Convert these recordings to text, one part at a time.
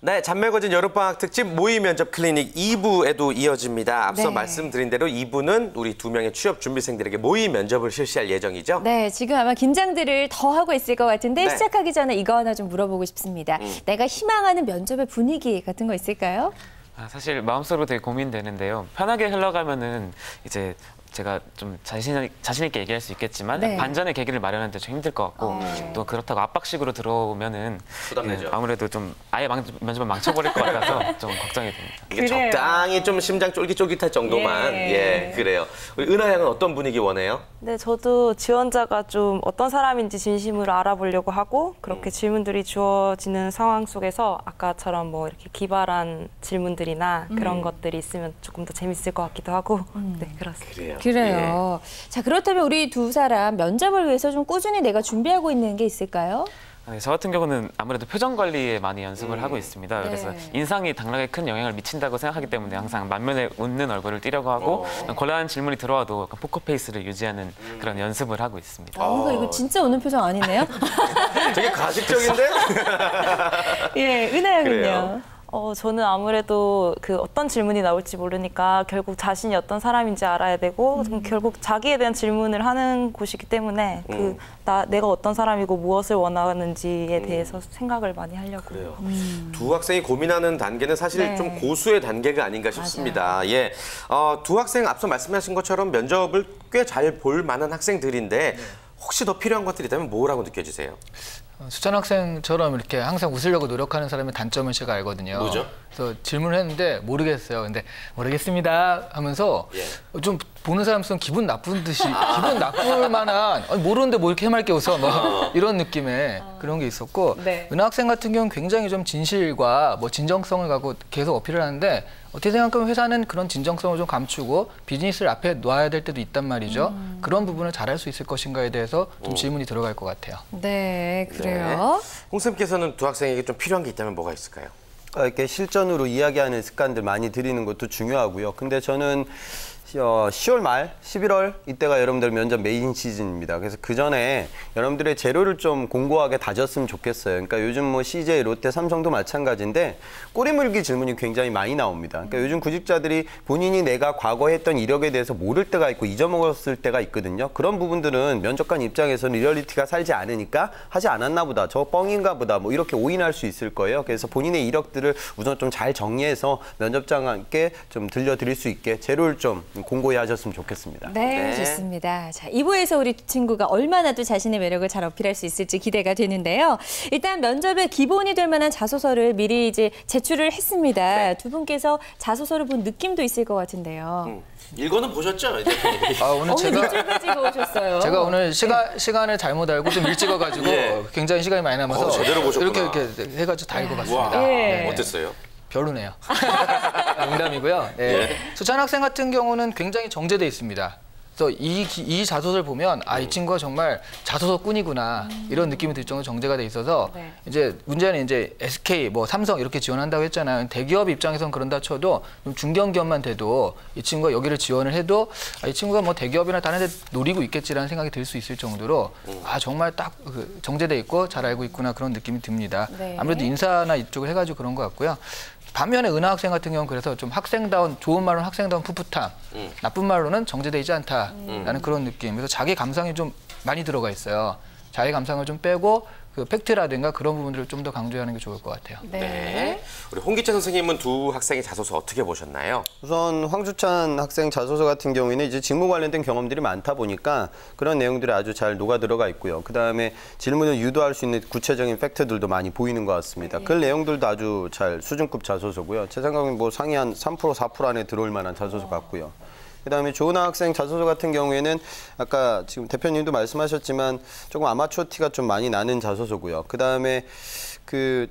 네, 잔매거진 여름방학 특집 모의 면접 클리닉 2부에도 이어집니다. 앞서 말씀드린 대로 2부는 우리 2명의 취업 준비생들에게 모의 면접을 실시할 예정이죠? 네, 지금 아마 긴장들을 더 하고 있을 것 같은데 시작하기 전에 이거 하나 좀 물어보고 싶습니다. 내가 희망하는 면접의 분위기 같은 거 있을까요? 사실 마음속으로 되게 고민되는데요. 편하게 흘러가면은 이제 제가 좀 자신 있게 얘기할 수 있겠지만 반전의 계기를 마련하는데 좀 힘들 것 같고 또 그렇다고 압박식으로 들어오면은 아무래도 좀 아예 면접을 망쳐버릴 것 같아서 좀 걱정이 됩니다. 이게 적당히 좀 심장 쫄깃쫄깃할 정도만 그래요. 우리 은하 양은 어떤 분위기 원해요? 네, 저도 지원자가 좀 어떤 사람인지 진심으로 알아보려고 하고 그렇게 질문들이 주어지는 상황 속에서 아까처럼 뭐 이렇게 기발한 질문들이나 그런 것들이 있으면 조금 더 재밌을 것 같기도 하고 네, 그렇습니다. 그래요. 자, 그렇다면 우리 두 사람 면접을 위해서 좀 꾸준히 내가 준비하고 있는 게 있을까요? 네, 저 같은 경우는 아무래도 표정 관리에 많이 연습을 하고 있습니다. 그래서 인상이 당락에 큰 영향을 미친다고 생각하기 때문에 항상 만면에 웃는 얼굴을 띠려고 하고 곤란한 질문이 들어와도 약간 포커페이스를 유지하는 그런 연습을 하고 있습니다. 뭔가 이거 진짜 웃는 표정 아니네요? 되게 가식적인데? 예, 은하 양은요? 저는 아무래도 그 어떤 질문이 나올지 모르니까 결국 자신이 어떤 사람인지 알아야 되고 결국 자기에 대한 질문을 하는 곳이기 때문에 내가 어떤 사람이고 무엇을 원하는지에 대해서 생각을 많이 하려고. 그래요. 두 학생이 고민하는 단계는 사실 좀 고수의 단계가 아닌가 싶습니다. 예, 두 학생 앞서 말씀하신 것처럼 면접을 꽤 잘 볼 만한 학생들인데 혹시 더 필요한 것들이 있다면 뭐라고 느껴지세요? 수찬 학생처럼 이렇게 항상 웃으려고 노력하는 사람의 단점을 제가 알거든요. 뭐죠? 그래서 질문을 했는데 모르겠어요. 근데 모르겠습니다 하면서 좀 보는 사람처럼 기분 나쁜 듯이 기분 나쁠 만한 모르는데 뭐 이렇게 해맑게 웃어 뭐 이런 느낌의 그런 게 있었고 은하 학생 같은 경우는 굉장히 좀 진실과 뭐 진정성을 갖고 계속 어필을 하는데 어떻게 생각하면 회사는 그런 진정성을 좀 감추고 비즈니스를 앞에 놔야 될 때도 있단 말이죠. 그런 부분을 잘할 수 있을 것인가에 대해서 좀 질문이 들어갈 것 같아요. 네, 그래요. 홍 쌤께서는 두 학생에게 좀 필요한 게 있다면 뭐가 있을까요? 이렇게 실전으로 이야기하는 습관들 많이 들이는 것도 중요하고요. 근데 저는 10월 말, 11월 이때가 여러분들 면접 메인 시즌입니다. 그래서 그 전에 여러분들의 재료를 좀 공고하게 다졌으면 좋겠어요. 그러니까 요즘 뭐 CJ, 롯데, 삼성도 마찬가지인데 꼬리물기 질문이 굉장히 많이 나옵니다. 그러니까 요즘 구직자들이 본인이 내가 과거에 했던 이력에 대해서 모를 때가 있고 잊어먹었을 때가 있거든요. 그런 부분들은 면접관 입장에서는 리얼리티가 살지 않으니까 하지 않았나 보다, 저 뻥인가 보다 뭐 이렇게 오인할 수 있을 거예요. 그래서 본인의 이력들을 우선 좀 잘 정리해서 면접장께 좀 들려드릴 수 있게 재료를 좀 공고히 하셨으면 좋겠습니다. 네, 좋습니다. 자, 2부에서 우리 두 친구가 얼마나 또 자신의 매력을 잘 어필할 수 있을지 기대가 되는데요. 일단 면접의 기본이 될 만한 자소서를 미리 이제 제출을 했습니다. 두 분께서 자소서를 본 느낌도 있을 것 같은데요. 읽어는 보셨죠? 오늘 밑줄까지 그어오셨어요. 제가 오늘 시간을 잘못 알고 좀 일찍 와가지고 굉장히 시간이 많이 남아서 제대로 보셨구나. 이렇게 해가지고 다 읽어봤습니다. 어땠어요? 별로네요. 농담이고요. 수찬 학생 같은 경우는 굉장히 정제돼 있습니다. 그래서 이 자소서를 보면 이 친구가 정말 자소서꾼이구나 이런 느낌이 들 정도로 정제가 돼 있어서 이제 문제는 이제 SK, 뭐 삼성 이렇게 지원한다고 했잖아요. 대기업 입장에서는 그런다 쳐도 좀 중견기업만 돼도 이 친구가 여기를 지원을 해도 이 친구가 뭐 대기업이나 다른 데 노리고 있겠지라는 생각이 들 수 있을 정도로 정말 딱 정제돼 있고 잘 알고 있구나 그런 느낌이 듭니다. 아무래도 인사나 이쪽을 해가지고 그런 것 같고요. 반면에 은하 학생 같은 경우는 그래서 좀 학생다운, 좋은 말로는 학생다운 풋풋함, 나쁜 말로는 정제돼 있지 않다라는 그런 느낌. 그래서 자기 감상이 좀 많이 들어가 있어요. 자기 감상을 좀 빼고 그 팩트라든가 그런 부분들을 좀 더 강조하는 게 좋을 것 같아요. 우리 홍기채 선생님은 두 학생의 자소서 어떻게 보셨나요? 우선 황수찬 학생 자소서 같은 경우에는 이제 직무 관련된 경험들이 많다 보니까 그런 내용들이 아주 잘 녹아 들어가 있고요. 그다음에 질문을 유도할 수 있는 구체적인 팩트들도 많이 보이는 것 같습니다. 그 내용들도 아주 잘 수준급 자소서고요. 제 생각엔 뭐 상위 한 3%, 4% 안에 들어올 만한 자소서 같고요. 그다음에 조은하 학생 자소서 같은 경우에는 아까 지금 대표님도 말씀하셨지만 조금 아마추어 티가 좀 많이 나는 자소서고요. 그다음에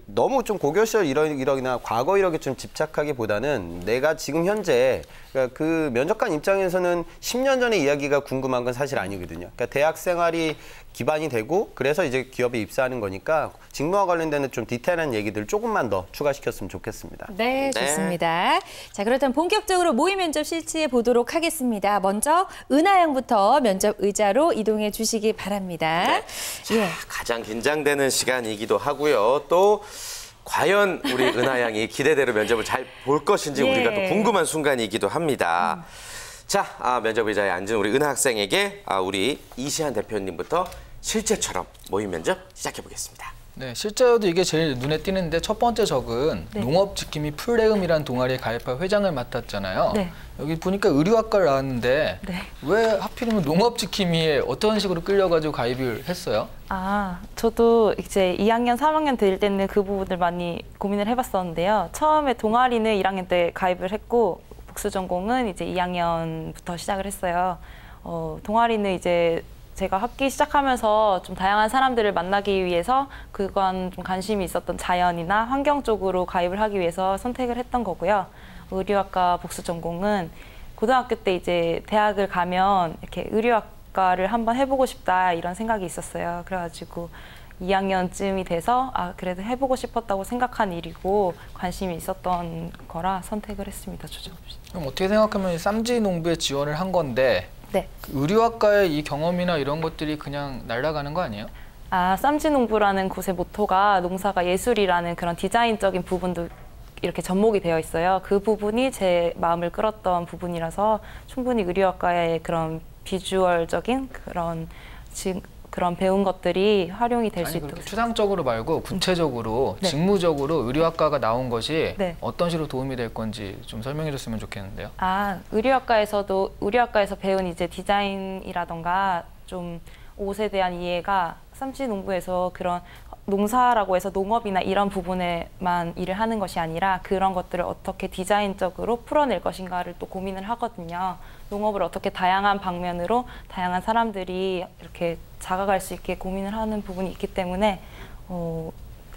너무 좀 고교 시절 이력이나 과거 이력에 좀 집착하기보다는 내가 지금 현재 그러니까 그 면접관 입장에서는 10년 전의 이야기가 궁금한 건 사실 아니거든요. 그러니까 대학 생활이 기반이 되고 그래서 이제 기업에 입사하는 거니까 직무와 관련되는 좀 디테일한 얘기들 조금만 더 추가시켰으면 좋겠습니다. 네, 좋습니다. 자, 그렇다면 본격적으로 모의 면접 실시해 보도록 하겠습니다. 먼저 은하 양부터 면접 의자로 이동해 주시기 바랍니다. 가장 긴장되는 시간이기도 하고요. 또 과연 우리 은하 양이 기대대로 면접을 잘 볼 것인지 예. 우리가 또 궁금한 순간이기도 합니다. 자, 면접 의자에 앉은 우리 은하 학생에게 우리 이시한 대표님부터 실제처럼 모의 면접 시작해 보겠습니다. 네, 실제로도 이게 제일 눈에 띄는데 첫 번째 적은 네. 농업지킴이 풀레음이라는 동아리에 가입할 회장을 맡았잖아요. 네. 여기 보니까 의류학과를 나왔는데 네. 왜 하필이면 농업지킴이에 어떤 식으로 끌려가지고 가입을 했어요? 저도 이제 2학년, 3학년 될 때는 그 부분을 많이 고민을 해봤었는데요. 처음에 동아리는 1학년 때 가입을 했고 복수 전공은 이제 2학년부터 시작을 했어요. 동아리는 이제 제가 학기 시작하면서 좀 다양한 사람들을 만나기 위해서 그건 좀 관심이 있었던 자연이나 환경 쪽으로 가입을 하기 위해서 선택을 했던 거고요. 의류학과 복수 전공은 고등학교 때 이제 대학을 가면 이렇게 의류학과를 한번 해보고 싶다 이런 생각이 있었어요. 그래가지고 2학년쯤이 돼서 그래도 해보고 싶었다고 생각한 일이고 관심이 있었던 거라 선택을 했습니다. 주저없이. 그럼 어떻게 생각하면 쌈지 농부에 지원을 한 건데 네. 의류학과의 이 경험이나 이런 것들이 그냥 날아가는 거 아니에요? 쌈지농부라는 곳의 모토가 농사가 예술이라는 그런 디자인적인 부분도 이렇게 접목이 되어 있어요. 그 부분이 제 마음을 끌었던 부분이라서 충분히 의류학과의 그런 비주얼적인 그런 배운 것들이 활용이 될 수 있다고 생각합니다. 추상적으로 말고 구체적으로 네. 직무적으로 의류학과가 나온 것이 네. 어떤 식으로 도움이 될 건지 좀 설명해 줬으면 좋겠는데요. 의류학과에서 배운 이제 디자인이라던가 좀 옷에 대한 이해가 쌈지농부에서 그런 농사라고 해서 농업이나 이런 부분에만 일을 하는 것이 아니라 그런 것들을 어떻게 디자인적으로 풀어낼 것인가를 또 고민을 하거든요. 농업을 어떻게 다양한 방면으로 다양한 사람들이 이렇게 다가갈 수 있게 고민을 하는 부분이 있기 때문에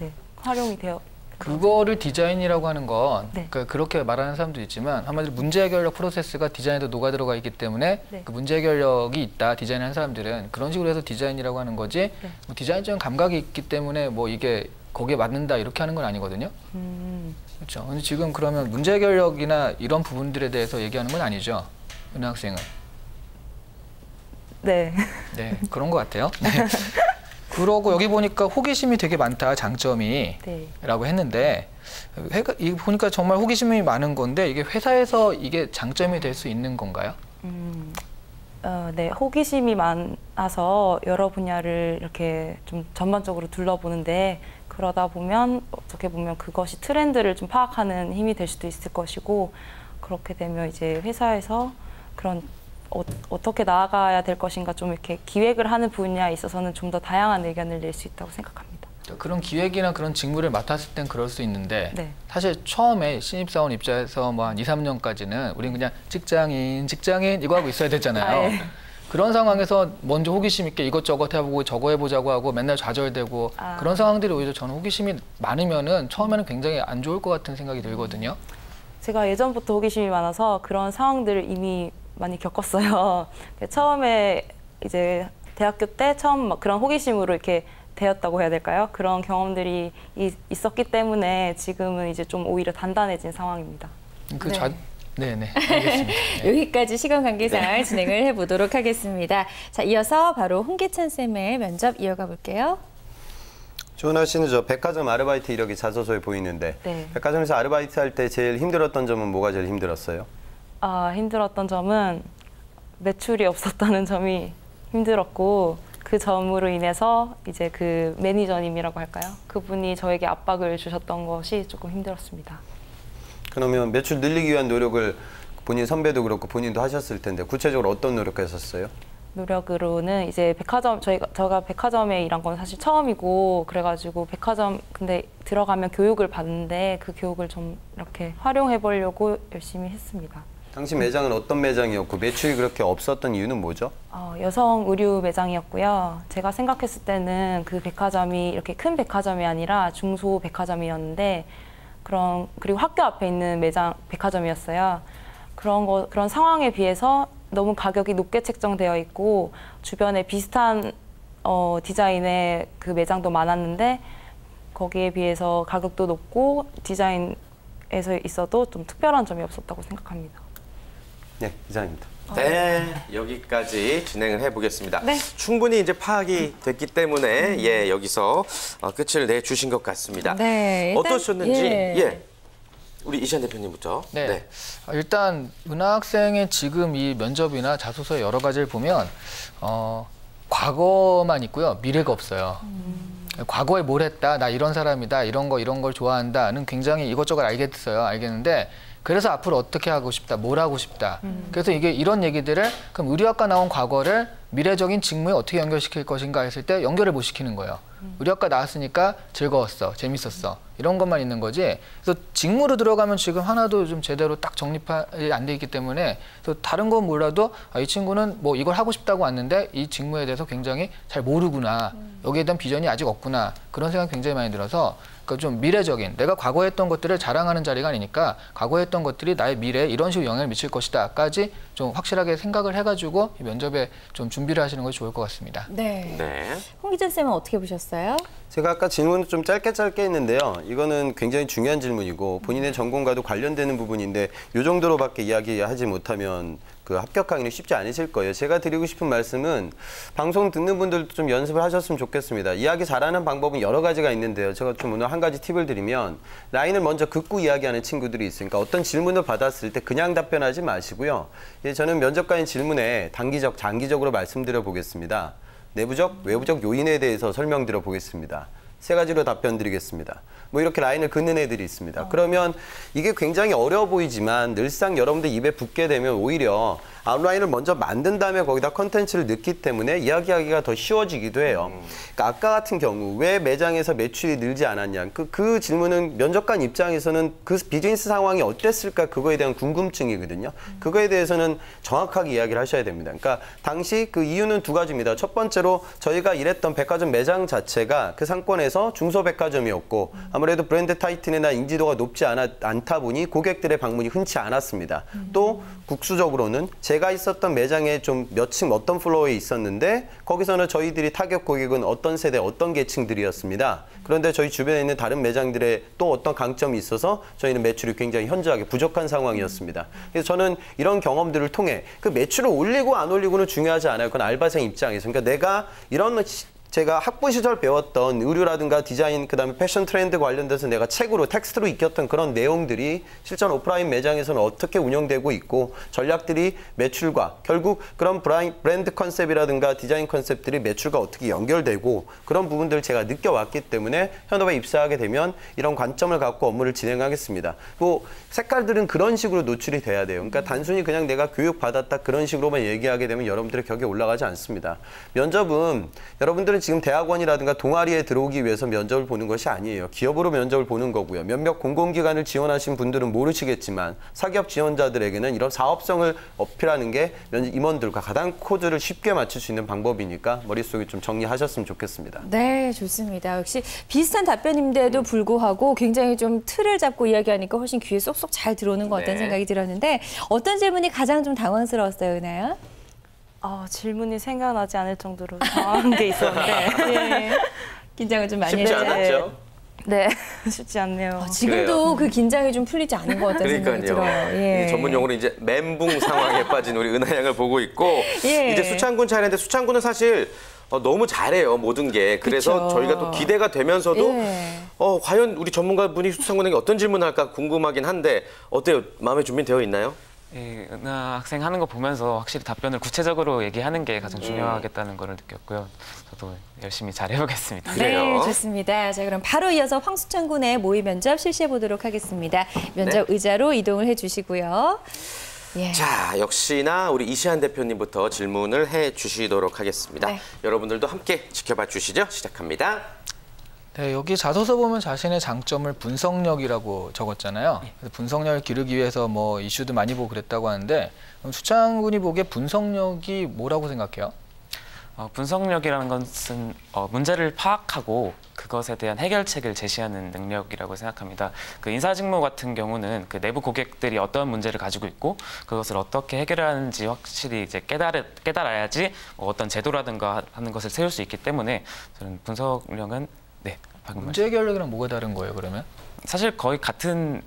네, 활용이 되어. 그거를 디자인이라고 하는 건 네. 그러니까 그렇게 말하는 사람도 있지만 한마디로 문제 해결력 프로세스가 디자인에도 녹아 들어가 있기 때문에 네. 그 문제 해결력이 있다 디자인하는 사람들은 그런 식으로 해서 디자인이라고 하는 거지 네. 뭐 디자인적인 감각이 있기 때문에 뭐 이게 거기에 맞는다 이렇게 하는 건 아니거든요. 그렇죠. 근데 지금 그러면 문제 해결력이나 이런 부분들에 대해서 얘기하는 건 아니죠. 은하 학생은. 네. 네, 그런 것 같아요. 네. 그러고 여기 보니까 호기심이 되게 많다, 장점이. 네. 라고 했는데 이거 보니까 정말 호기심이 많은 건데 이게 회사에서 이게 장점이 될 수 있는 건가요? 네, 호기심이 많아서 여러 분야를 이렇게 좀 전반적으로 둘러보는데 그러다 보면 어떻게 보면 그것이 트렌드를 좀 파악하는 힘이 될 수도 있을 것이고 그렇게 되면 이제 회사에서 그런 어떻게 나아가야 될 것인가 좀 이렇게 기획을 하는 분야에 있어서는 좀 더 다양한 의견을 낼 수 있다고 생각합니다. 그런 기획이나 그런 직무를 맡았을 땐 그럴 수 있는데 네. 사실 처음에 신입사원 입사해서 뭐 한 2, 3년까지는 우린 그냥 직장인 이거 하고 있어야 되잖아요. 네. 그런 상황에서 먼저 호기심 있게 이것저것 해보고 저거 해보자고 하고 맨날 좌절되고 그런 상황들이 오히려 저는 호기심이 많으면은 처음에는 굉장히 안 좋을 것 같은 생각이 들거든요. 제가 예전부터 호기심이 많아서 그런 상황들을 이미 많이 겪었어요. 처음에 이제 대학교 때 처음 막 그런 호기심으로 이렇게 되었다고 해야 될까요? 그런 경험들이 있었기 때문에 지금은 이제 좀 오히려 단단해진 상황입니다. 네네, 알겠습니다. 네. 여기까지 시간 관계상 진행을 해보도록 하겠습니다. 자, 이어서 바로 홍기찬 쌤의 면접 이어가 볼게요. 조은하 씨는 저 백화점 아르바이트 이력이 자소서에 보이는데 네. 백화점에서 아르바이트 할 때 제일 힘들었던 점은 뭐가 제일 힘들었어요? 힘들었던 점은 매출이 없었다는 점이 힘들었고 그 점으로 인해서 이제 그 매니저님이라고 할까요? 그분이 저에게 압박을 주셨던 것이 조금 힘들었습니다. 그러면 매출 늘리기 위한 노력을 본인 선배도 그렇고 본인도 하셨을 텐데 구체적으로 어떤 노력하셨어요? 노력으로는 이제 제가 백화점에 일한 건 사실 처음이고 그래가지고 백화점 근데 들어가면 교육을 받는데 그 교육을 좀 이렇게 활용해 보려고 열심히 했습니다. 당시 매장은 어떤 매장이었고 매출이 그렇게 없었던 이유는 뭐죠? 여성 의류 매장이었고요. 제가 생각했을 때는 그 백화점이 이렇게 큰 백화점이 아니라 중소 백화점이었는데 그리고 학교 앞에 있는 백화점이었어요. 그런 상황에 비해서 너무 가격이 높게 책정되어 있고 주변에 비슷한 디자인의 그 매장도 많았는데 거기에 비해서 가격도 높고 디자인에서 있어도 좀 특별한 점이 없었다고 생각합니다. 네, 이상입니다. 네, 여기까지 진행을 해보겠습니다. 네. 충분히 이제 파악이 됐기 때문에 예, 여기서 끝을 내주신 것 같습니다. 네, 일단, 어떠셨는지 예. 우리 이시안 대표님부터. 네. 일단 은하학생의 지금 이 면접이나 자소서 여러 가지를 보면 과거만 있고요. 미래가 없어요. 과거에 뭘 했다, 나 이런 사람이다, 이런 걸 좋아한다는 굉장히 이것저것 알겠는데 그래서 앞으로 어떻게 하고 싶다, 뭘 하고 싶다. 그래서 이게 이런 얘기들을 그럼 의료학과 나온 과거를 미래적인 직무에 어떻게 연결시킬 것인가 했을 때 연결을 못 시키는 거예요. 의료학과 나왔으니까 즐거웠어, 재밌었어. 이런 것만 있는 거지. 그래서 직무로 들어가면 지금 하나도 좀 제대로 딱 정립이 안 돼 있기 때문에 그래서 다른 건 몰라도 이 친구는 뭐 이걸 하고 싶다고 왔는데 이 직무에 대해서 굉장히 잘 모르구나. 여기에 대한 비전이 아직 없구나. 그런 생각이 굉장히 많이 들어서 그러니까 좀 미래적인, 내가 과거에 했던 것들을 자랑하는 자리가 아니니까 과거에 했던 것들이 나의 미래에 이런 식으로 영향을 미칠 것이다까지 좀 확실하게 생각을 해가지고 이 면접에 좀 준비를 하시는 것이 좋을 것 같습니다. 네. 네. 홍 기자쌤은 어떻게 보셨어요? 제가 아까 질문 좀 짧게 했는데요. 이거는 굉장히 중요한 질문이고 본인의 전공과도 관련되는 부분인데 이 정도로밖에 이야기하지 못하면 그 합격하기는 쉽지 않으실 거예요. 제가 드리고 싶은 말씀은 방송 듣는 분들도 좀 연습을 하셨으면 좋겠습니다. 이야기 잘하는 방법은 여러 가지가 있는데요. 제가 좀 오늘 한 가지 팁을 드리면 라인을 먼저 긋고 이야기하는 친구들이 있으니까 어떤 질문을 받았을 때 그냥 답변하지 마시고요. 저는 면접관의 질문에 단기적, 장기적으로 말씀드려 보겠습니다. 내부적, 외부적 요인에 대해서 설명드려 보겠습니다. 세 가지로 답변 드리겠습니다. 뭐 이렇게 라인을 긋는 애들이 있습니다. 그러면 이게 굉장히 어려워 보이지만 늘상 여러분들 입에 붙게 되면 오히려 아웃라인을 먼저 만든 다음에 거기다 컨텐츠를 넣기 때문에 이야기하기가 더 쉬워지기도 해요. 그러니까 아까 같은 경우 왜 매장에서 매출이 늘지 않았냐. 그 질문은 면접관 입장에서는 그 비즈니스 상황이 어땠을까 그거에 대한 궁금증이거든요. 그거에 대해서는 정확하게 이야기를 하셔야 됩니다. 그러니까 당시 그 이유는 두 가지입니다. 첫 번째로 저희가 일했던 백화점 매장 자체가 그 상권에서 중소백화점이었고 아무래도 브랜드 타이틀이나 인지도가 높지 않다 보니 고객들의 방문이 흔치 않았습니다. 또 국수적으로는 제가 있었던 매장에 좀 몇 층 어떤 플로어에 있었는데 거기서는 저희들이 타겟 고객은 어떤 세대 어떤 계층들이었습니다. 그런데 저희 주변에 있는 다른 매장들의 또 어떤 강점이 있어서 저희는 매출이 굉장히 현저하게 부족한 상황이었습니다. 그래서 저는 이런 경험들을 통해 그 매출을 올리고 안 올리고는 중요하지 않아요. 그건 알바생 입장에서. 그러니까 내가 이런 제가 학부 시절 배웠던 의류라든가 디자인, 그다음에 패션 트렌드 관련돼서 내가 책으로, 텍스트로 익혔던 그런 내용들이 실전 오프라인 매장에서는 어떻게 운영되고 있고 전략들이 매출과 결국 그런 브랜드 컨셉이라든가 디자인 컨셉들이 매출과 어떻게 연결되고 그런 부분들을 제가 느껴왔기 때문에 현업에 입사하게 되면 이런 관점을 갖고 업무를 진행하겠습니다. 또 색깔들은 그런 식으로 노출이 돼야 돼요. 그러니까 단순히 그냥 내가 교육받았다 그런 식으로만 얘기하게 되면 여러분들의 격에 올라가지 않습니다. 면접은 여러분들은 지금 대학원이라든가 동아리에 들어오기 위해서 면접을 보는 것이 아니에요. 기업으로 면접을 보는 거고요. 몇몇 공공기관을 지원하신 분들은 모르시겠지만 사기업 지원자들에게는 이런 사업성을 어필하는 게 임원들과 가장 코드를 쉽게 맞출 수 있는 방법이니까 머릿속에 좀 정리하셨으면 좋겠습니다. 네, 좋습니다. 역시 비슷한 답변인데도 불구하고 굉장히 좀 틀을 잡고 이야기하니까 훨씬 귀에 쏙쏙 잘 들어오는 것 같다는 생각이 들었는데 어떤 질문이 가장 좀 당황스러웠어요, 은하야? 질문이 생각나지 않을 정도로 당황한 게 있었는데 예. 긴장을 좀 많이 쉽지 했죠. 않았죠? 네, 쉽지 않네요. 지금도 그 긴장이 좀 풀리지 않은 것 같다는 생각이 들어요. 예. 전문 용어로 이제 멘붕 상황에 빠진 우리 은하 양을 보고 있고 예. 이제 수창군 차례인데 수창군은 사실 너무 잘해요, 모든 게. 그래서 그쵸. 저희가 또 기대가 되면서도 예. 과연 우리 전문가분이 수창군에게 어떤 질문을 할까 궁금하긴 한데 어때요? 마음에 준비되어 있나요? 예, 은하 학생 하는 거 보면서 확실히 답변을 구체적으로 얘기하는 게 가장 중요하겠다는 걸 느꼈고요. 저도 열심히 잘 해보겠습니다. 그래요. 네, 좋습니다. 자, 그럼 바로 이어서 황수창 군의 모의 면접 실시해 보도록 하겠습니다. 면접 의자로 이동을 해주시고요. 예. 자, 역시나 우리 이시안 대표님부터 질문을 해주시도록 하겠습니다. 네. 여러분들도 함께 지켜봐 주시죠. 시작합니다. 네, 여기 자소서 보면 자신의 장점을 분석력이라고 적었잖아요. 그래서 분석력을 기르기 위해서 뭐 이슈도 많이 보고 그랬다고 하는데 그럼 수창 군이 보기에 분석력이 뭐라고 생각해요? 분석력이라는 것은 문제를 파악하고 그것에 대한 해결책을 제시하는 능력이라고 생각합니다. 그 인사직무 같은 경우는 그 내부 고객들이 어떤 문제를 가지고 있고 그것을 어떻게 해결하는지 확실히 이제 깨달아야지 어떤 제도라든가 하는 것을 세울 수 있기 때문에 저는 분석력은 방금 문제 해결력이랑 뭐가 다른 거예요, 그러면? 사실 거의 같은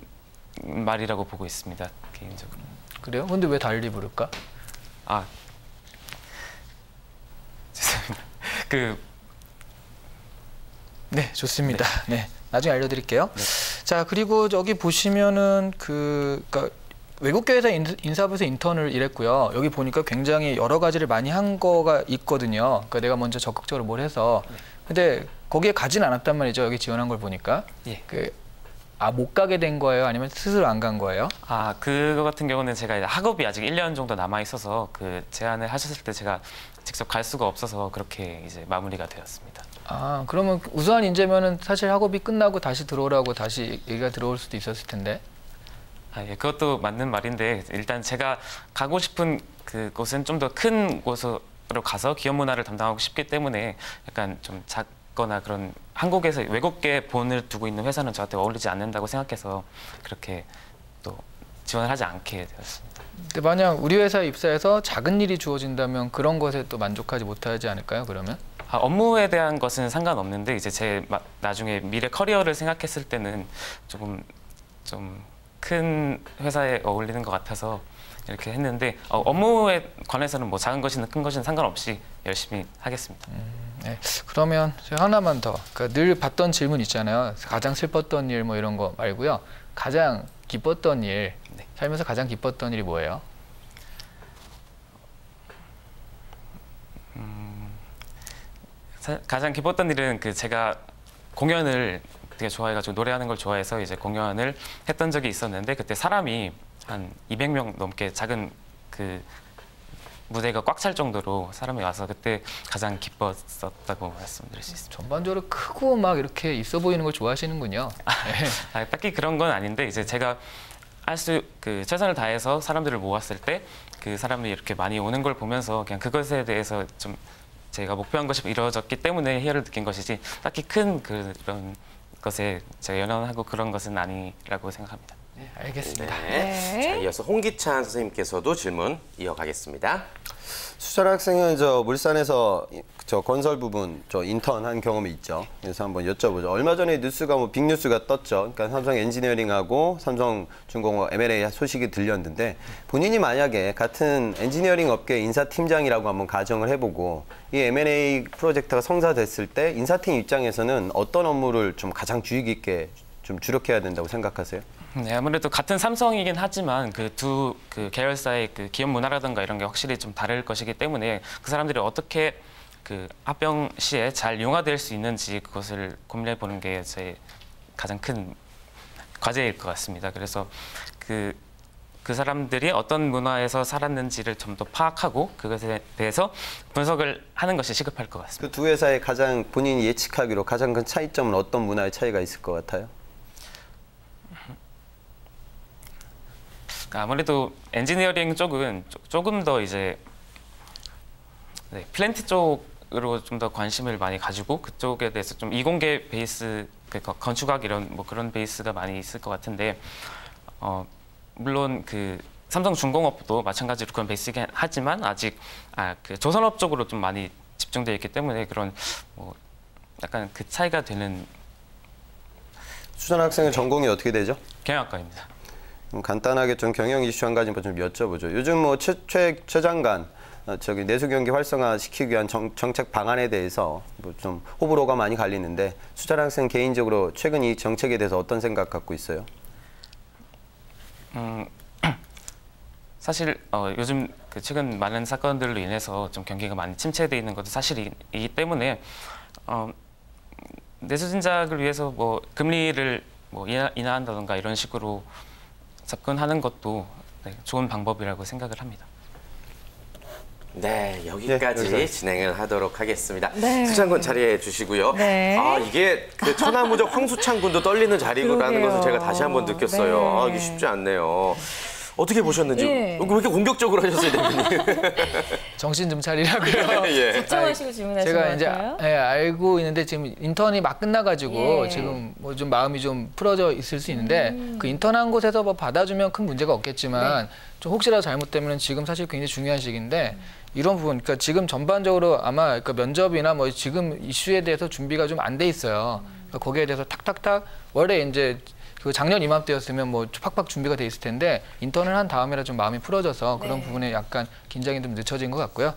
말이라고 보고 있습니다, 개인적으로. 그래요? 근데 왜 달리 부를까? 아, 죄송합니다. 네, 좋습니다. 네, 나중에 알려드릴게요. 자, 그리고 여기 보시면은 그러니까 외국계 회사 인사부에서 인턴을 일했고요. 여기 보니까 굉장히 여러 가지를 많이 한 거가 있거든요. 그러니까 내가 먼저 적극적으로 뭘 해서. 근데 거기에 가진 않았단 말이죠. 여기 지원한 걸 보니까. 예. 못 가게 된 거예요? 아니면 스스로 안 간 거예요? 아, 그거 같은 경우는 제가 이제 학업이 아직 1년 정도 남아 있어서 그 제안을 하셨을 때 제가 직접 갈 수가 없어서 그렇게 이제 마무리가 되었습니다. 아, 그러면 우수한 인재면은 사실 학업이 끝나고 다시 들어오라고 다시 얘기가 들어올 수도 있었을 텐데. 아, 예, 그것도 맞는 말인데 일단 제가 가고 싶은 그곳은 좀 더 큰 곳으로 가서 기업 문화를 담당하고 싶기 때문에 약간 좀 작거나 그런 한국에서 외국계 본을 두고 있는 회사는 저한테 어울리지 않는다고 생각해서 그렇게 또 지원을 하지 않게 되었습니다. 근데 만약 우리 회사에 입사해서 작은 일이 주어진다면 그런 것에 또 만족하지 못하지 않을까요? 그러면? 아, 업무에 대한 것은 상관없는데 이제 제 나중에 미래 커리어를 생각했을 때는 조금 좀 큰 회사에 어울리는 것 같아서 이렇게 했는데 업무에 관해서는 뭐 작은 것이든 큰 것이든 상관없이 열심히 하겠습니다. 네. 그러면 제가 하나만 더. 그러니까 늘 받던 질문 있잖아요. 가장 슬펐던 일 뭐 이런 거 말고요. 가장 기뻤던 일, 네. 살면서 가장 기뻤던 일이 뭐예요? 가장 기뻤던 일은 제가 공연을 되게 좋아해가지고 노래하는 걸 좋아해서 이제 공연을 했던 적이 있었는데 그때 사람이 한 200명 넘게 작은 무대가 꽉 찰 정도로 사람이 와서 그때 가장 기뻤었다고 말씀드릴 수 있습니다. 전반적으로 크고 막 이렇게 있어 보이는 걸 좋아하시는군요. 네. 딱히 그런 건 아닌데 이제 제가 최선을 다해서 사람들을 모았을 때 그 사람들이 이렇게 많이 오는 걸 보면서 그냥 그것에 대해서 좀 제가 목표한 것이 이루어졌기 때문에 희열을 느낀 것이지 딱히 큰 그런 것에 제가 연연하고 그런 것은 아니라고 생각합니다. 네, 알겠습니다. 네. 자, 이어서 홍기찬 선생님께서도 질문 이어가겠습니다. 수철 학생은 물산에서 건설 부분 인턴 한 경험이 있죠. 그래서 한번 여쭤보죠. 얼마 전에 뉴스가 빅뉴스가 떴죠. 그러니까 삼성 엔지니어링하고 삼성중공업 M&A 소식이 들렸는데 본인이 만약에 같은 엔지니어링 업계 인사팀장이라고 한번 가정을 해보고 이 M&A 프로젝트가 성사됐을 때 인사팀 입장에서는 어떤 업무를 좀 가장 주의 깊게 좀 주력해야 된다고 생각하세요? 네, 아무래도 같은 삼성이긴 하지만 두 계열사의 기업 문화라든가 이런 게 확실히 좀 다를 것이기 때문에 그 사람들이 어떻게 합병 시에 잘 융화될 수 있는지 그것을 고민해 보는 게 제 가장 큰 과제일 것 같습니다. 그래서 그 사람들이 어떤 문화에서 살았는지를 좀 더 파악하고 그것에 대해서 분석을 하는 것이 시급할 것 같습니다. 그 두 회사의 가장 본인이 예측하기로 가장 큰 차이점은 어떤 문화의 차이가 있을 것 같아요? 아무래도 엔지니어링 쪽은 조금 더 이제 플랜트 쪽으로 좀 더 관심을 많이 가지고 그쪽에 대해서 좀 이공계 베이스, 건축학 이런 그런 베이스가 많이 있을 것 같은데 물론 삼성중공업도 마찬가지로 그런 베이스이긴 하지만 아직 조선업 쪽으로 좀 많이 집중되어 있기 때문에 그런 약간 그 차이가 되는. 수찬 학생의 전공이 어떻게 되죠? 경영학과입니다. 간단하게 좀 경영 이슈 한 가지 좀 여쭤보죠. 요즘 최 장관 내수 경기 활성화 시키기 위한 정책 방안에 대해서 좀 호불호가 많이 갈리는데 수찬 학생 개인적으로 최근 이 정책에 대해서 어떤 생각 갖고 있어요? 사실 요즘 최근 많은 사건들로 인해서 좀 경기가 많이 침체되어 있는 것도 사실이기 때문에 내수 진작을 위해서 금리를 인하한다던가 이런 식으로 접근하는 것도 좋은 방법이라고 생각을 합니다. 네, 여기까지 네, 진행을 하도록 하겠습니다. 네. 수찬 군 자리해 주시고요. 네. 이게 천하무적 황수찬 군도 떨리는 자리라는 그러게요. 것을 제가 다시 한번 느꼈어요. 네. 이게 쉽지 않네요. 어떻게 보셨는지. 예. 왜 이렇게 공격적으로 하셨어요, 대표님? 정신 좀 차리라고요. 예. 집중하시고 질문하신 제가 것 이제 같아요. 알고 있는데 지금 인턴이 막 끝나가지고 예. 지금 좀 마음이 좀 풀어져 있을 수 있는데 그 인턴한 곳에서 받아주면 큰 문제가 없겠지만 좀 혹시라도 잘못되면 지금 사실 굉장히 중요한 시기인데 이런 부분, 그러니까 지금 전반적으로 아마 면접이나 지금 이슈에 대해서 준비가 좀 안 돼 있어요. 그러니까 거기에 대해서 탁탁탁 원래 이제 그리고 작년 이맘때였으면 뭐 팍팍 준비가 돼 있을 텐데 인턴을 한 다음이라 좀 마음이 풀어져서 그런 부분에 약간 긴장이 좀 늦춰진 것 같고요.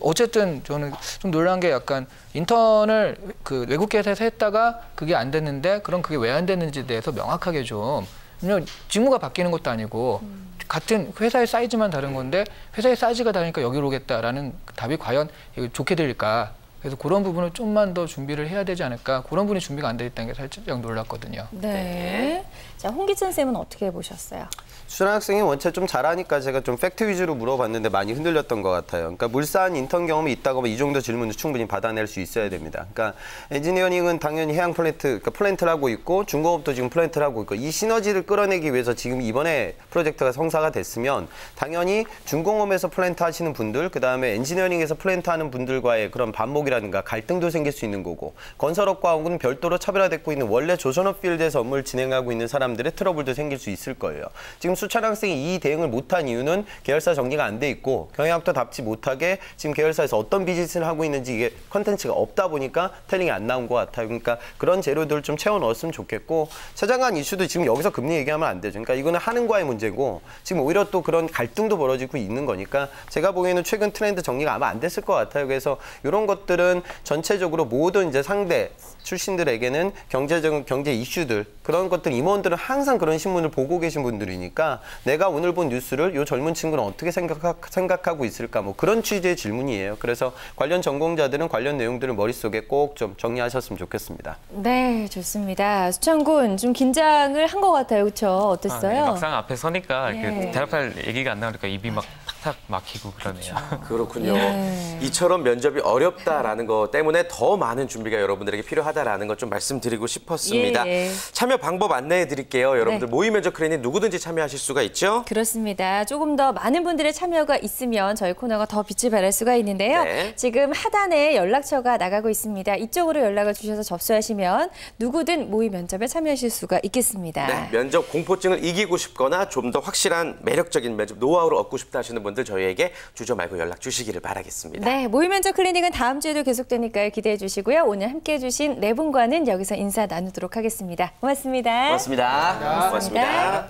어쨌든 저는 좀 놀란 게 약간 인턴을 그 외국 회사에서 했다가 그게 안 됐는데 그럼 그게 왜 안 됐는지에 대해서 명확하게 좀 왜냐면 직무가 바뀌는 것도 아니고 같은 회사의 사이즈만 다른 건데 회사의 사이즈가 다르니까 여기로 오겠다라는 답이 과연 이거 좋게 들릴까? 그래서 그런 부분을 좀만 더 준비를 해야 되지 않을까? 그런 부분이 준비가 안 돼 있다는 게 살짝 놀랐거든요. 네. 자, 홍기천 쌤은 어떻게 보셨어요? 수찬 학생이 원체 좀 잘하니까 제가 좀 팩트 위주로 물어봤는데 많이 흔들렸던 것 같아요. 그러니까 물산 인턴 경험이 있다고 하면 이 정도 질문을 충분히 받아낼 수 있어야 됩니다. 그러니까 엔지니어링은 당연히 해양 플랜트, 그러니까 플랜트를 하고 있고 중공업도 지금 플랜트를 하고 있고 이 시너지를 끌어내기 위해서 지금 이번에 프로젝트가 성사가 됐으면 당연히 중공업에서 플랜트 하시는 분들, 그다음에 엔지니어링에서 플랜트 하는 분들과의 그런 반목이라든가 갈등도 생길 수 있는 거고 건설업과는 별도로 차별화되고 있는 원래 조선업 필드에서 업무를 진행하고 있는 사람들의 트러블도 생길 수 있을 거예요. 지금 수찬 학생이 이 대응을 못한 이유는 계열사 정리가 안 돼 있고 경영학도 답지 못하게 지금 계열사에서 어떤 비즈니스를 하고 있는지 이게 컨텐츠가 없다 보니까 텔링이 안 나온 것 같아요. 그러니까 그런 재료들을 좀 채워 넣었으면 좋겠고 차장관 이슈도 지금 여기서 금리 얘기하면 안 되죠. 그러니까 이거는 하는과의 문제고 지금 오히려 또 그런 갈등도 벌어지고 있는 거니까 제가 보기에는 최근 트렌드 정리가 아마 안 됐을 것 같아요. 그래서 이런 것들은 전체적으로 모든 이제 상대 출신들에게는 경제적인 경제 이슈들 그런 것들 임원들은 항상 그런 신문을 보고 계신 분들이니까 내가 오늘 본 뉴스를 이 젊은 친구는 어떻게 생각하고 있을까 뭐 그런 취지의 질문이에요. 그래서 관련 전공자들은 관련 내용들을 머릿속에 꼭 좀 정리하셨으면 좋겠습니다. 네, 좋습니다. 수찬군 좀 긴장을 한 것 같아요. 그렇죠? 어땠어요? 막상 앞에 서니까 이렇게 대답할 얘기가 안 나오니까 입이 막 탁탁 막히고 그러네요. 그렇군요. 예. 이처럼 면접이 어렵다라는 것 때문에 더 많은 준비가 여러분들에게 필요하다라는 것 좀 말씀드리고 싶었습니다. 예. 참여 방법 안내해 드릴게요. 여러분들 모의 면접 클리닉 누구든지 참여하실 수가 있죠? 그렇습니다. 조금 더 많은 분들의 참여가 있으면 저희 코너가 더 빛을 발할 수가 있는데요. 네. 지금 하단에 연락처가 나가고 있습니다. 이쪽으로 연락을 주셔서 접수하시면 누구든 모의 면접에 참여하실 수가 있겠습니다. 네, 면접 공포증을 이기고 싶거나 좀 더 확실한 매력적인 면접 노하우를 얻고 싶다 하시는 분들 저희에게 주저 말고 연락 주시기를 바라겠습니다. 네, 모의 면접 클리닉은 다음 주에도 계속되니까요. 기대해 주시고요. 오늘 함께해 주신 네 분과는 여기서 인사 나누도록 하겠습니다. 고맙습니다. 고맙습니다. 고맙습니다.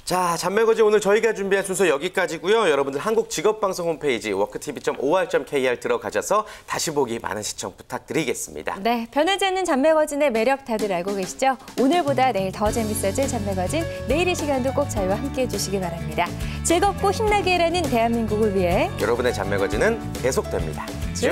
자, 잔매거지 오늘 저희가 준비한 순서 여기까지고요. 여러분들 한국직업방송 홈페이지 worktv.or.kr 들어가셔서 다시 보기 많은 시청 부탁드리겠습니다. 네, 변하지 않는 잔매거진의 매력 다들 알고 계시죠? 오늘보다 내일 더 재밌어질 잔매거진 내일 이 시간도 꼭 저희와 함께해 주시기 바랍니다. 즐겁고 힘나게 일하는 대한민국을 위해 여러분의 잔매거진은 계속됩니다. 쭉